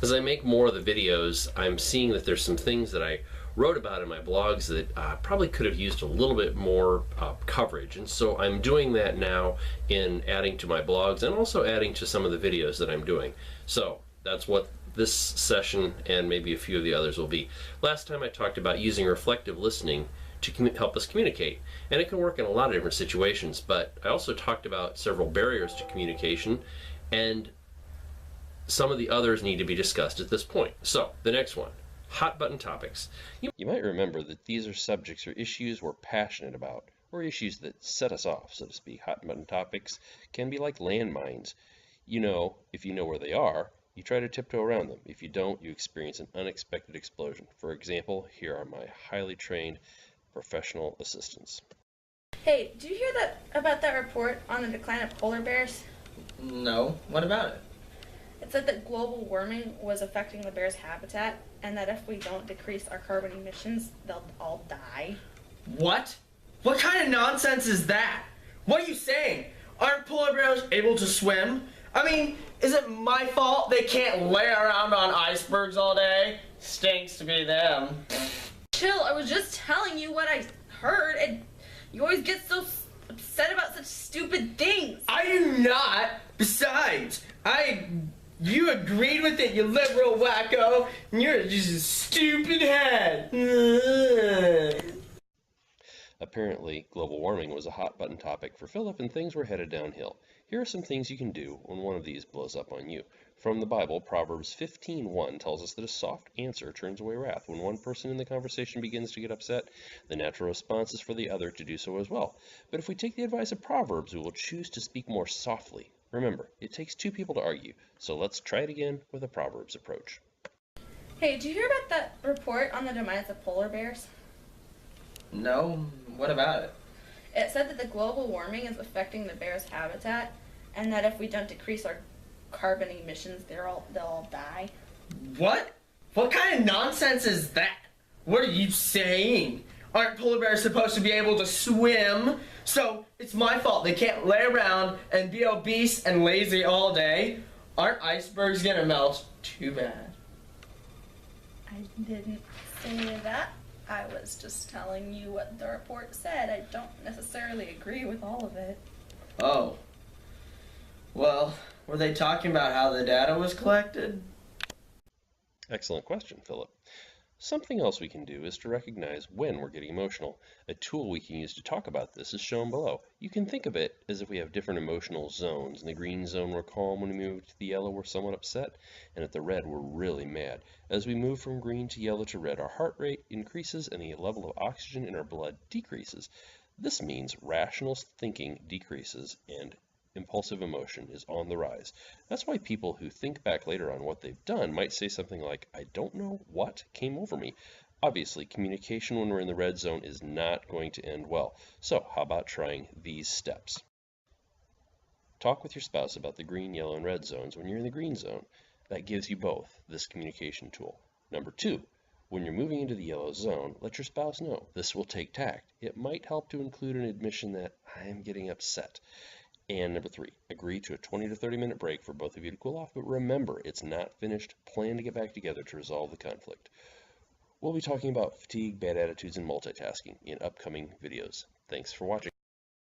As I make more of the videos, I'm seeing that there's some things that I wrote about in my blogs that probably could have used a little bit more coverage. And so I'm doing that now in adding to my blogs and also adding to some of the videos that I'm doing. So that's what this session and maybe a few of the others will be. Last time I talked about using reflective listening to help us communicate. And it can work in a lot of different situations, but I also talked about several barriers to communication, and some of the others need to be discussed at this point. So, the next one, hot button topics. You might remember that these are subjects or issues we're passionate about, or issues that set us off, so to speak. Hot button topics can be like landmines. You know, if you know where they are, you try to tiptoe around them. If you don't, you experience an unexpected explosion. For example, here are my highly trained professional assistants. Hey, did you hear about that report on the decline of polar bears? No. What about it? It said that global warming was affecting the bears' habitat, and that if we don't decrease our carbon emissions, they'll all die. What? What kind of nonsense is that? What are you saying? Aren't polar bears able to swim? I mean, is it my fault they can't lay around on icebergs all day? Stinks to be them. Chill, I was just telling you what I heard, and you always get so upset about such stupid things. I do not. Besides, you agreed with it, you liberal wacko, and you're just a stupid head. Apparently, global warming was a hot button topic for Philip, and things were headed downhill. Here are some things you can do when one of these blows up on you. From the Bible, Proverbs 15:1 tells us that a soft answer turns away wrath. When one person in the conversation begins to get upset, the natural response is for the other to do so as well. But if we take the advice of Proverbs, we will choose to speak more softly. Remember, it takes two people to argue, so let's try it again with a Proverbs approach. Hey, did you hear about that report on the demise of polar bears? No. What about it? It said that the global warming is affecting the bears' habitat, and that if we don't decrease our carbon emissions, they'll all die. What? What kind of nonsense is that? What are you saying? Aren't polar bears supposed to be able to swim? So it's my fault they can't lay around and be obese and lazy all day? Aren't icebergs gonna melt? Too bad. I didn't say that. I was just telling you what the report said. I don't necessarily agree with all of it. Oh. Well, were they talking about how the data was collected? Excellent question, Philip. Something else we can do is to recognize when we're getting emotional. A tool we can use to talk about this is shown below. You can think of it as if we have different emotional zones. In the green zone, we're calm. When we move to the yellow, we're somewhat upset. And at the red, we're really mad. As we move from green to yellow to red, our heart rate increases and the level of oxygen in our blood decreases. This means rational thinking decreases and impulsive emotion is on the rise. That's why people who think back later on what they've done might say something like, I don't know what came over me. Obviously, communication when we're in the red zone is not going to end well. So how about trying these steps? Talk with your spouse about the green, yellow, and red zones when you're in the green zone. That gives you both this communication tool. Number 2, when you're moving into the yellow zone, let your spouse know. This will take tact. It might help to include an admission that I am getting upset. And number 3, agree to a 20 to 30 minute break for both of you to cool off, but remember, it's not finished. Plan to get back together to resolve the conflict. We'll be talking about fatigue, bad attitudes, and multitasking in upcoming videos. Thanks for watching.